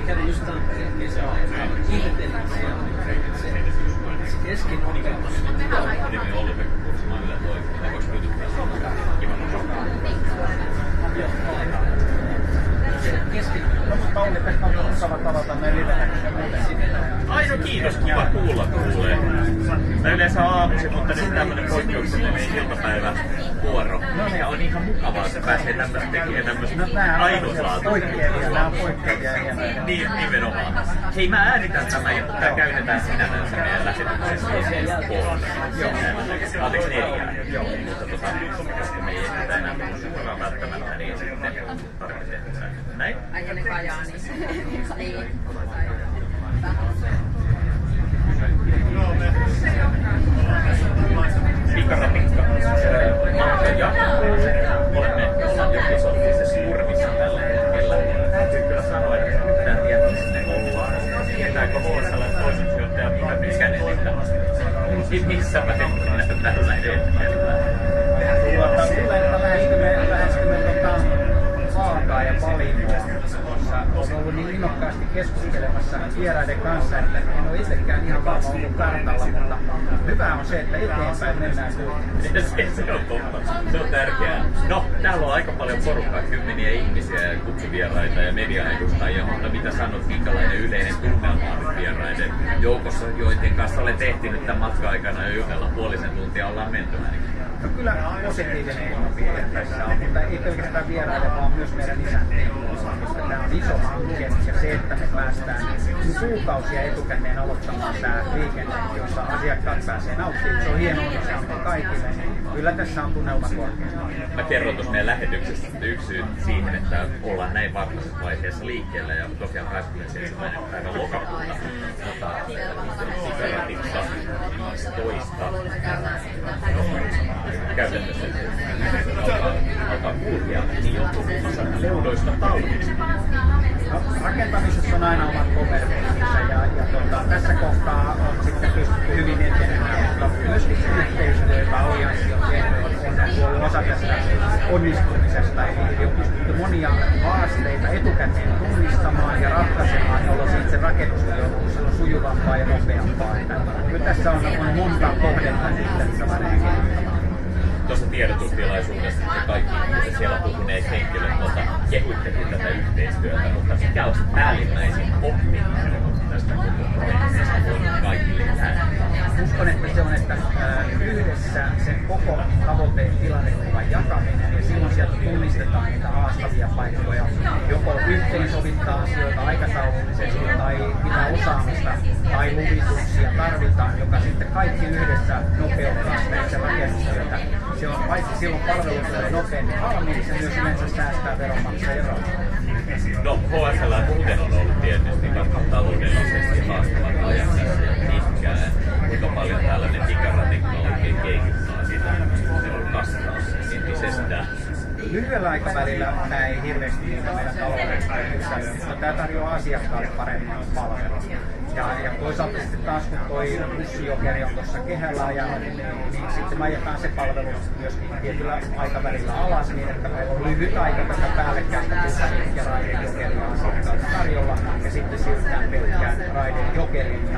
kävin just Tampereen kesällä. Ihmettelin siellä. Se keskinopeus. Nimi on ollut kurssimaan yle toi. Mitä voisi rytyttää siitä? Joo, Pauli Pekka osaavat avata meidän live-näkyjä muuten sinne. Ai no kiitos, kiva kuulla kuulee. Mä yleensä aamuisin, mutta nyt tämmönen poikkeuksellinen iltapäivävuoro. Ja on ihan mukavaa, että pääsee tekemään tämmöstä ainutlaatuista. Nämä on poikkeavia hienoja. Niin, nimenomaan. Hei, mä äänitän tämän ja tää käytetään sinänsä meidän lähetyksessä. Anteeksi 4. Joo. Mutta koska me ei ehditä enää suoraan välttämättä, niin sitten tarvitsee tehdä näin. Aika ne kajaa, niin. Pikaratikka. Ja olemme Jokisoffisessa Kurvissa tällä hetkellä. Täytyy kyllä sanoa, että nyt en tiedä, mistä ollaan. Tietääkö HSL:n toimitusjohtaja Mika Nykänen, että missäpä te tällä hetkellä? Lähestymme Haagaa ja Palimoa. Olen ollut niin innokkaasti keskustelemassa vieraiden kanssa, että en ole itsekään ihan varma ollut kartalla, mutta hyvä on se, että eteenpäin mennään kuitenkin. Se on totta. Se on tärkeää. No, täällä on aika paljon porukkaa, kymmeniä ihmisiä ja kutsuvieraita ja mediaedustajia, mutta mitä sanot, minkälainen yleinen tunnelma on vieraiden joukossa, joiden kanssa olet ehtinyt tämän matka-aikana jo jutella puolisen tuntia ollaan menty ainakin? No kyllä positiivinen ilmapiiri tässä on, mutta ei pelkästään vieraille, vaan myös meidän isäntien puolella, koska tämä on iso hanke ja se, että me päästään kuukausia etukäteen aloittamaan tämä liikenne, jossa asiakkaat pääsee nauttimaan. Se on hieno osa kaikille, niin kyllä tässä on tunnelma korkealla. Mä kerron tuossa meidän lähetyksessä, että yksi syy siihen, että ollaan näin varhaisessa vaiheessa liikkeellä ja tosiaan 27. päivä lokakuuta Pikaratikka 15 käytännössä alkaa kulkea, niin joutuu leudoista talviksi. No, rakentamisessa on aina omat komerveisensä ja tässä kohtaa on sitten pystytty hyvin etenemään, mutta myöskin se yhteistyö, jota Allianssi on tehnyt, on ollut osa tästä onnistumisesta. Eli on pystytty monia haasteita etukäteen tunnistamaan ja ratkaisemaan, jolloin siitä se rakennustyö on sujuvampaa ja nopeampaa. Kyllä tässä on monta kohdetta nyt tuossa tiedotustilaisuudessa kaikki siellä puhuneet henkilöt kehuittelivat tätä yhteistyötä, mutta mikä on se päällimmäisin oppiminen tästä koko projektista kaikille jäädä? Uskon, että se on, että yhdessä sen koko tavoitteen tilannekuvan jakaminen ja silloin sieltä tunnistetaan niitä haastavia paikkoja, joko yhteensovittaa asioita aikataulullisesti tai mitä osaamista tai luvituksia tarvitaan, joka sitten kaikki yhdessä nopeuttaa sitä rakennustyötä. Se on paitsi silloin palvelu tulee nopeammin valmiin, se myös yleensä säästää veronmaksajien rahaa. No, HSL muuten on ollut tietysti taloudellisesti haastavat ajat pitkään. Kuinka paljon tällainen pikaratikka oikein keikuttaa sitä, se on kastaus entisestään. Lyhyellä aikavälillä nämä ei hirveästi niitä meidän taloudellista yhtälöä, mutta tämä tarjoaa asiakkaalle paremmin palvelua. Ja toisaalta sitten taas kun toi bussijokeri on tuossa kehällä ajanut, niin sitten me ajetaan se palvelu myöskin tietyllä aikavälillä alas niin, että meillä on lyhyt aika tätä päällekkäistä bussi- ja raidejokeria asiakkaalle tarjolla ja sitten siirrytään pelkkään raidejokeriin.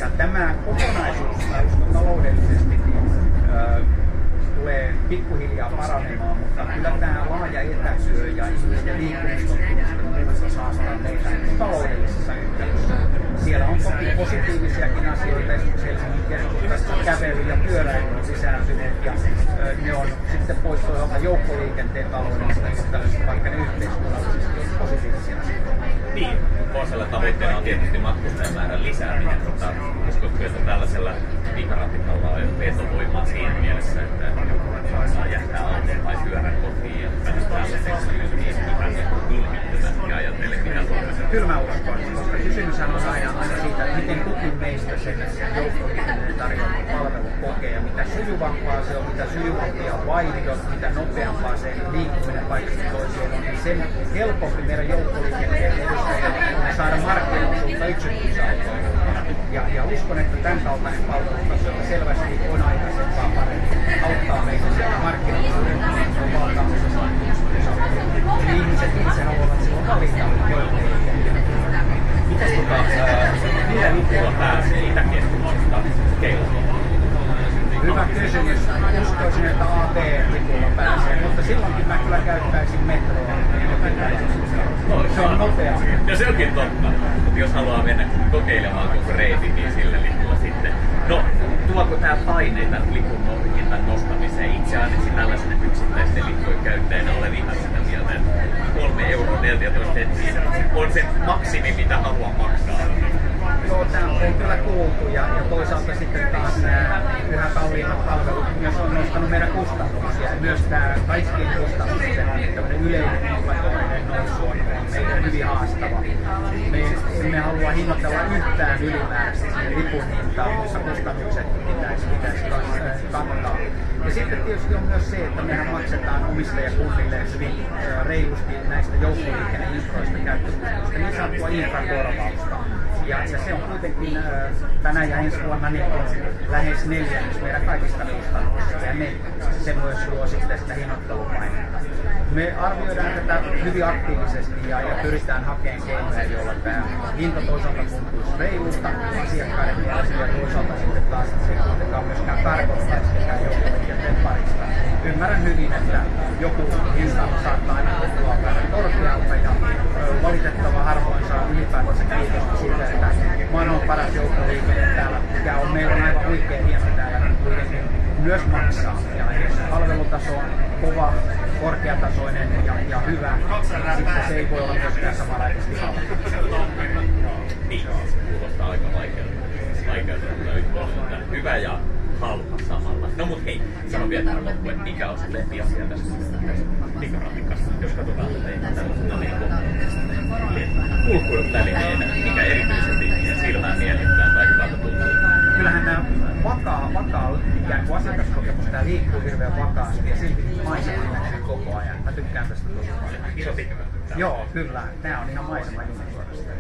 Ja tämä kokonaisuus, uskon taloudellisesti, tulee pikkuhiljaa paranemaan, mutta kyllä tämä laaja etätyö ja ihmisten liikkumistottumusten muutos haastaa meitä taloudellisessa yhtälössä. Siellä on toki positiivisiakin asioita, esimerkiksi Helsingin keskustassa kävely ja pyöräily on lisääntyneet ja ne on sitten pois toisaalta joukkoliikenteen taloudellisesta yhtälöstä, vaikka ne yhteiskunnallisesti on positiivisia asioita. Niin, toisella tavoitteena on tietysti matkustajamäärän lisääminen, mutta uskotko, että tällaisella pikaratikalla on vetovoimaa siinä mielessä, että saa jättää auton tai pyörän kotiin ja tällaiseksi niin ilmittymään ja ajattelee, mitä Suomessa. Kyllä mä uskon, koska kysymyshän on aina siitä, että miten kukin meistä sen joukkoliikenteen tarjoaman palvelun kokee ja mitä sujuvampaa se on, mitä sujuvampia vaihdot, mitä nopeampaa se liikkuminen paikasta toiseen on, niin sen helpompi meidän joukkoliikenteen edustajille on saada markkinoisuutta yksityisautoiluun. Ja uskon, että tämän kaltainen palvelutaso selvästi on aikaisempaa paremmin. Auttaa meitä sieltä markkinoiden valtaamisessa. Eli ihmiset itse haluavat silloin valita joukkoliikenteen. paljon nopeammin. No se onkin totta, mutta jos haluaa mennä kokeilemaan koko reitin, niin sillä lipulla sitten. No, tuoko tää paineita lipun hinnan nostamiseen? Itse ainakin tällaisena yksittäisten lippujen käyttäjänä olen ihan sitä mieltä, että 3,14 € on se maksimi, mitä haluan maksaa. Joo, tämä on kyllä kuultu ja toisaalta sitten taas nämä yhä kalliimmat palvelut myös on nostanut meidän kustannuksia. Ja myös tämä kaikkien kustannusten tämmöinen yleinen inflatorinen nousu on meille hyvin haastava. Me emme halua hinnoitella yhtään ylimääräisesti lipun hintaa, jossa kustannukset pitäisi kattaa. Ja sitten tietysti on myös se, että mehän maksetaan omistajakunnille hyvin reilusti näistä joukkoliikenneinfroista käyttökustannuksista, niin sanottua infrakorvausta. Ja se on kuitenkin tänä ja ensi vuonna niin lähes neljännes meidän kaikista kustannuksista, ja se myös luo sitten sitä hinnoittelupainetta. Me arvioidaan tätä hyvin aktiivisesti ja pyritään hakemaan keinoja, joilla tämä hinta toisaalta tuntuisi reilulta asiakkaiden mielestä ja toisaalta sitten taas se ei kuitenkaan myöskään tarkoittaisi ketään joukkoliikenteen parista. Ymmärrän hyvin, että joku hinta saattaa aina tuntua vähän korkealta ja valitettava harvoin saa ylipäätänsä kiitosta siitä, että maailman paras joukkoliikenne täällä, mikä on meillä aivan oikein hieno täällä, niin kuitenkin myös maksaa. Ja jos palvelutaso on kova, korkeatasoinen ja hyvä, niin sitten se ei voi olla myöskään samanaikaisesti halpa. Niin, kuulostaa aika vaikealta löytyä. Hyvä ja halpa samalla. No mut hei, sano vielä tähän loppuun, että mikä on se lempiasia tässä digrafikassa, jos katsotaan tätä tällaisena ulkoiluvälineenä, mikä erityisesti silmään miellyttää tai hyvältä tuntuu. Kyllähän nämä vakaa ikään kuin asiakaskokemus, tämä liikkuu hirveän vakaasti ja silti maisema näkyy koko ajan. Mä tykkään tästä tosi paljon. Iso tikka. Joo, kyllä. Tää on ihan maisema junisuorasta.